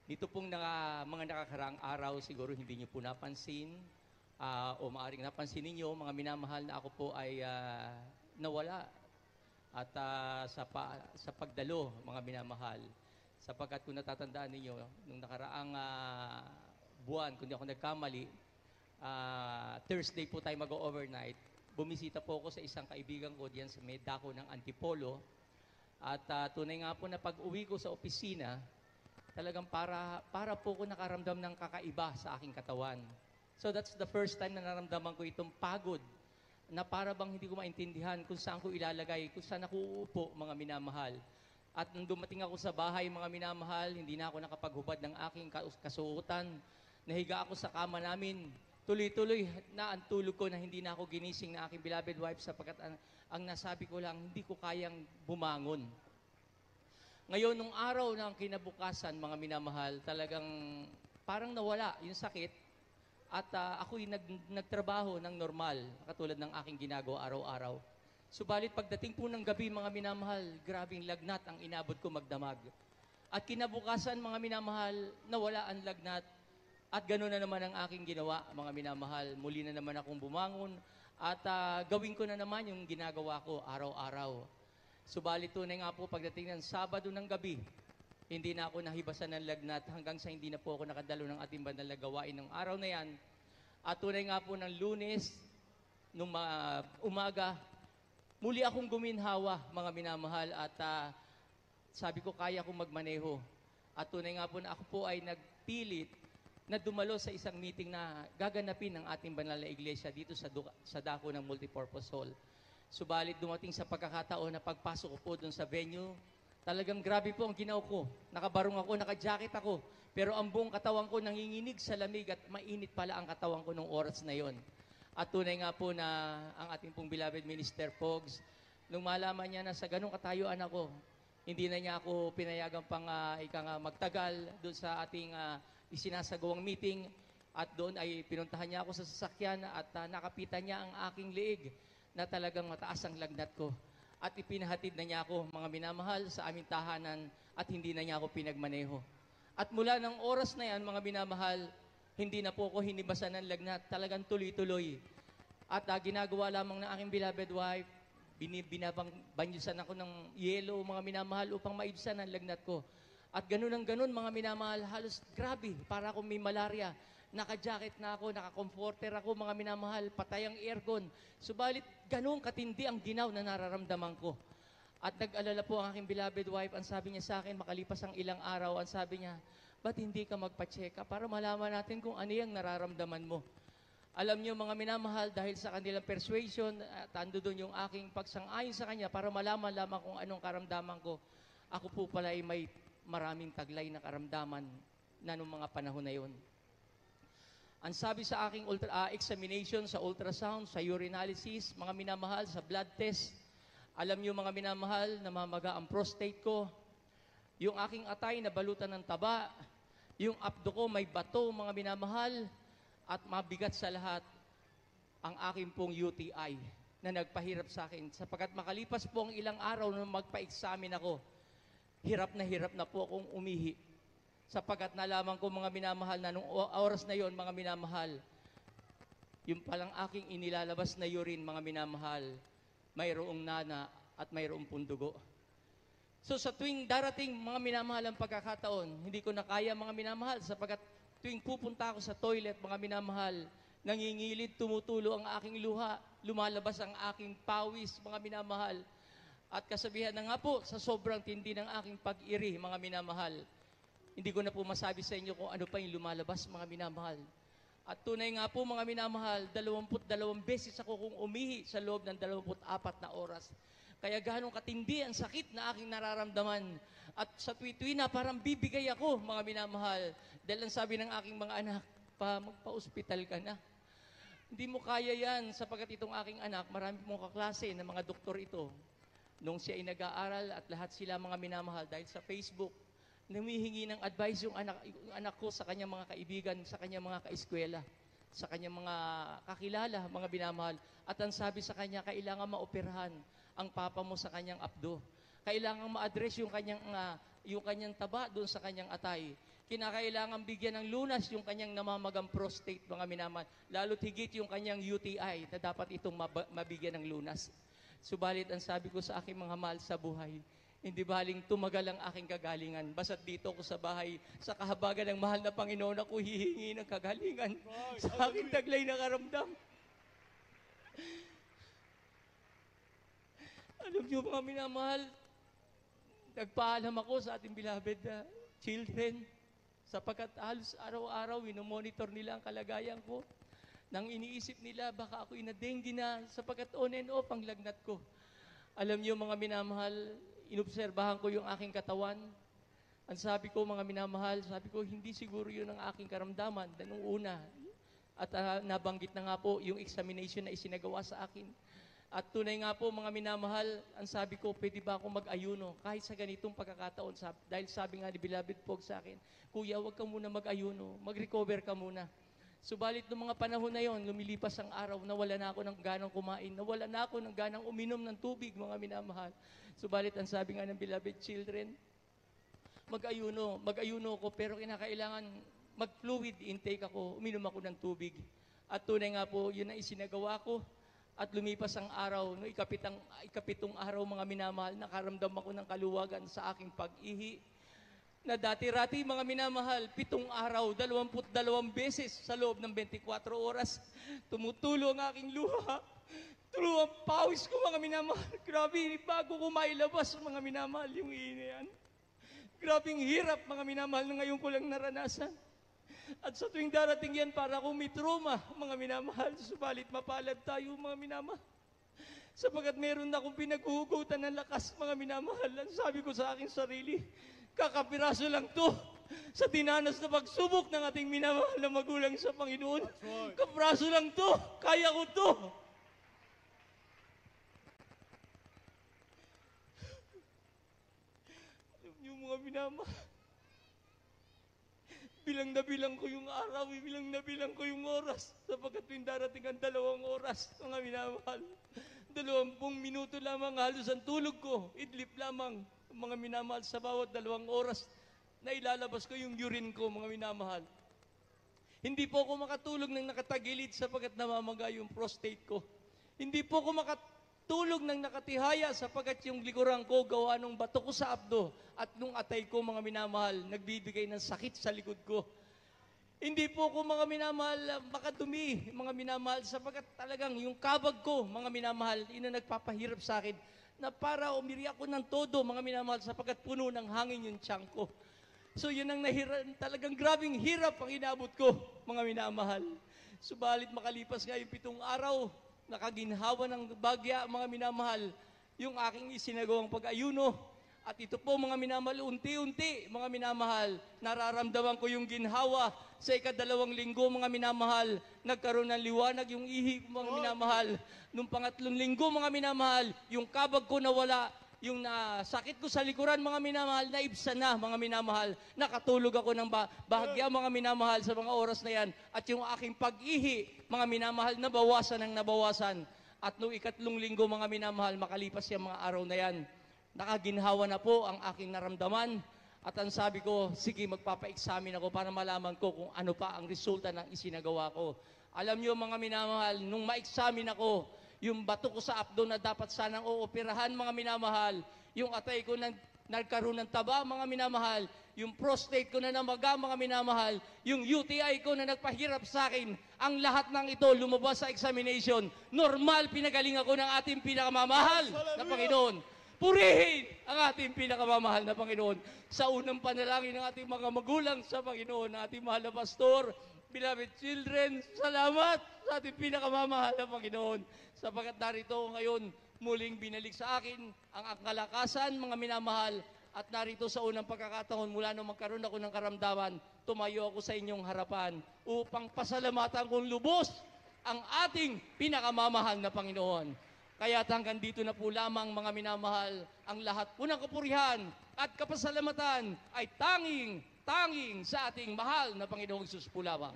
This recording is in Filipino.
Dito pong mga nakakaraang araw, siguro hindi niyo po napansin o maaaring napansin ninyo, mga minamahal na ako po ay nawala at sa pagdalo, mga minamahal. Sapagkat kung natatandaan ninyo, nung nakaraang buwan, kung di ako nagkamali, Thursday po tayo mag-overnight. Bumisita po ako sa isang kaibigan ko diyan sa may dako ng Antipolo. At tunay nga po na pag-uwi ko sa opisina, talagang para po ko nakaramdam ng kakaiba sa aking katawan. So that's the first time na naramdaman ko itong pagod na para bang hindi ko maintindihan kung saan ko ilalagay, kung saan ako uupo, mga minamahal. At nung dumating ako sa bahay, mga minamahal, hindi na ako nakapaghubad ng aking kasuotan. Nahiga ako sa kama namin. Tuloy-tuloy na ang tulog ko na hindi na ako ginising na aking beloved wife sapagkat ang nasabi ko lang, hindi ko kayang bumangon. Ngayon, nung araw ng kinabukasan, mga minamahal, talagang parang nawala yung sakit at ako'y nagtrabaho ng normal, katulad ng aking ginagawa araw-araw. Subalit pagdating po ng gabi, mga minamahal, grabing lagnat ang inabot ko magdamag. At kinabukasan, mga minamahal, nawala ang lagnat at gano'n na naman ang aking ginawa, mga minamahal. Muli na naman akong bumangon at gawin ko na naman yung ginagawa ko araw-araw. Subalit tunay nga po pagdating ng Sabado ng gabi, hindi na ako nahibasan ng lagnat hanggang sa hindi na po ako nakadalo ng ating banal na gawain ng araw na yan. At tunay nga po ng Lunes, nung umaga, muli akong guminhawa, mga minamahal, at sabi ko kaya kong magmaneho. At tunay nga po na ako po ay nagpilit na dumalo sa isang meeting na gaganapin ng ating banal na iglesia dito sa dako ng multipurpose hall. Subalit dumating sa pagkakataon na pagpasok ko po doon sa venue, talagang grabe po ang ginaw ko. Nakabarong ako, naka-jacket ako, pero ang buong katawan ko nanginginig sa lamig at mainit pala ang katawan ko nung oras na yon. At tunay nga po na ang ating pong beloved Minister Pogs, nung malaman niya na sa ganong katayuan ako, hindi na niya ako pinayagang pang magtagal doon sa ating isinasagawang meeting at doon ay pinuntahan niya ako sa sasakyan at nakapitan niya ang aking liig na talagang mataas ang lagnat ko. At ipinahatid na niya ako, mga minamahal, sa aming tahanan at hindi na niya ako pinagmaneho. At mula ng oras na yan, mga minamahal, hindi na po ako hinibasan ng lagnat. Talagang tuloy-tuloy. At ginagawa lamang ng aking beloved wife, binabanyusan ako ng yelo, mga minamahal, upang maibsan ang lagnat ko. At ganun ang ganun, mga minamahal, halos grabe, para akong may malaria. Naka-jacket na ako, naka-comforter ako, mga minamahal, patay ang aircon. Subalit, ganun katindi ang ginaw na nararamdaman ko. At nag-alala po ang aking beloved wife, ang sabi niya sa akin, makalipas ang ilang araw, ang sabi niya, ba't hindi ka magpa-check up para malaman natin kung ano yung nararamdaman mo? Alam niyo, mga minamahal, dahil sa kanilang persuasion, at ando doon yung aking pagsang-ayon sa kanya para malaman lamang kung anong karamdaman ko. Ako po pala ay may maraming taglay na karamdaman na nung mga panahon na yun. Ang sabi sa aking examination, sa ultrasound, sa urinalysis, mga minamahal, sa blood test, alam niyo mga minamahal, namamaga ang prostate ko, yung aking atay na balutan ng taba, yung abdo ko may bato, mga minamahal, at mabigat sa lahat, ang aking pong UTI na nagpahirap sa akin. Sapagkat makalipas po ang ilang araw nung magpa-examine ako, hirap na po akong umihi. Sapagkat nalaman ko, mga minamahal, na nung oras na yon, mga minamahal, yung palang aking inilalabas na urine, mga minamahal, mayroong nana at mayroong pundugo. So sa tuwing darating, mga minamahal, ang pagkakataon, hindi ko na kaya, mga minamahal, sapagkat tuwing pupunta ako sa toilet, mga minamahal, nangingilid, tumutulo ang aking luha, lumalabas ang aking pawis, mga minamahal. At kasabihan na nga po, sa sobrang tindi ng aking pag-iri, mga minamahal, hindi ko na po masabi sa inyo kung ano pa yung lumalabas, mga minamahal. At tunay nga po, mga minamahal, 22 beses ako kung umihi sa loob ng 24 na oras. Kaya ganong katindi ang sakit na aking nararamdaman. At sa tuwi-tuwi na parang bibigay ako, mga minamahal. Dahil ang sabi ng aking mga anak, magpa-ospital ka na. Hindi mo kaya yan, sapagkat itong aking anak, marami mong kaklase na mga doktor ito. Nung siya ay nag-aaral at lahat sila mga minamahal dahil sa Facebook, humihingi ng advice yung anak ko sa kanyang mga kaibigan, sa kanyang mga kaeskwela, sa kanyang mga kakilala, mga binamahal. At ang sabi sa kanya, kailangan maoperahan ang papa mo sa kanyang abdo. Kailangan ma-address yung kanyang yung kanyang taba doon sa kanyang atay. Kinakailangan bigyan ng lunas yung kanyang namamagang prostate, mga minamahal. Lalo't higit yung kanyang UTI na dapat itong mabigyan ng lunas. Subalit ang sabi ko sa aking mga mahal sa buhay, hindi baling tumagal ang aking kagalingan. Basta't dito ko sa bahay, sa kahabagan ng mahal na Panginoon, ako hihingi ng kagalingan sa aking taglay na karamdam. Alam niyo mga minamahal, nagpaalam ako sa ating beloved children sapagkat halos araw-araw winomonitor nila ang kalagayan ko. Nang iniisip nila, baka ako inadengue na sapagkat on and off ang lagnat ko. Alam niyo mga minamahal, inobserbahan ko yung aking katawan. Ang sabi ko mga minamahal, sabi ko hindi siguro yun ang aking karamdaman nung una. At nabanggit na nga po yung examination na isinagawa sa akin. At tunay nga po mga minamahal, ang sabi ko, pwede ba ako mag-ayuno kahit sa ganitong pagkakataon? Dahil sabi nga ni Beloved Pog sa akin, Kuya, huwag ka muna mag-ayuno, mag-recover ka muna. Subalit noong mga panahon na yon, lumilipas ang araw, nawala na ako ng ganang kumain, nawala na ako ng ganang uminom ng tubig, mga minamahal. Subalit ang sabi nga ng beloved children, mag-ayuno ako, pero kinakailangan mag-fluid intake ako, uminom ako ng tubig. At tunay nga po, yun ang isinagawa ko. At lumipas ang araw, no, ikapitong araw, mga minamahal, nakaramdam ako ng kaluwagan sa aking pag-ihi. Na dati-rati mga minamahal, 7 araw, 22 beses sa loob ng 24 oras, tumutulo ang aking luha. Tulo ang pawis ko mga minamahal. Grabe, bago ko mailabas mga minamahal yung ihi yan. Grabing hirap mga minamahal na ngayon ko lang naranasan. At sa tuwing darating yan, para akong may trauma, mga minamahal, subalit mapalad tayo mga minamahal. Sapagat meron na akong pinaghuhugutan ng lakas mga minamahal. Ang sabi ko sa aking sarili, kakapiraso lang to sa dinanas na pagsubok ng ating minamahal na magulang sa Panginoon. Right. Kapraso lang to, kaya ko to. Alam niyo mga minamahal, bilang na bilang ko yung araw, bilang na bilang ko yung oras, sapagkat yung darating ang 2 oras, mga minamahal. 20 minuto lamang halos ang tulog ko, idlip lamang, mga minamahal, sa bawat 2 oras na ilalabas ko yung urine ko, mga minamahal. Hindi po ako makatulog ng nakatagilid sapagkat namamaga yung prostate ko. Hindi po ako makatulog ng nakatihaya sapagkat yung likuran ko gawa ng bato ko sa abdo at nung atay ko, mga minamahal, nagbibigay ng sakit sa likod ko. Hindi po ako mga minamahal makadumi, mga minamahal, sapagkat talagang yung kabag ko, mga minamahal, yun ang nagpapahirap sa akin na para umiri ako ng todo, mga minamahal, sapagkat puno ng hangin yung tiyan ko. So yun ang talagang grabing hirap ang inabot ko, mga minamahal. Subalit makalipas nga yung 7 araw, nakaginhawa ng bagya, mga minamahal, yung aking isinagawang pag-ayuno. At ito po mga minamahal, unti-unti, mga minamahal, nararamdaman ko yung ginhawa. Sa ika-2 linggo, mga minamahal, nagkaroon ng liwanag yung ihi, mga minamahal. Nung 3 linggo, mga minamahal, yung kabag ko nawala, yung sakit ko sa likuran, mga minamahal, naibsan na, mga minamahal. Nakatulog ako ng bahagya, mga minamahal, sa mga oras na yan. At yung aking pag-ihi, mga minamahal, nabawasan ng nabawasan. At nung 3 linggo, mga minamahal, makalipas yung mga araw na yan, nakaginhawa na po ang aking naramdaman. At ang sabi ko, sige, magpapa-examine ako para malaman ko kung ano pa ang resulta ng isinagawa ko. Alam niyo mga minamahal, nung ma-examine ako, yung bato ko sa abdo na dapat sanang ooperahan, mga minamahal, yung atay ko nagkaroon ng taba, mga minamahal, yung prostate ko na namaga, mga minamahal, yung UTI ko na nagpahirap sa akin, ang lahat ng ito lumabas sa examination. Normal, pinagaling ako ng ating pinakamamahal na Panginoon. Purihin ang ating pinakamamahal na Panginoon. Sa unang panalangin ng ating mga magulang sa Panginoon, na ating mahal na pastor, beloved children, salamat sa ating pinakamamahal na Panginoon. Sapagkat narito ngayon, muling binalik sa akin ang kalakasan, mga minamahal, at narito sa unang pagkakataon, mula nung magkaroon ako ng karamdaman, tumayo ako sa inyong harapan upang pasalamatan kong lubos ang ating pinakamamahal na Panginoon. Kaya hanggang dito na po lamang, mga minamahal, ang lahat po ng kapurihan at kapasalamatan ay tanging sa ating mahal na Panginoong Hesus po lamang.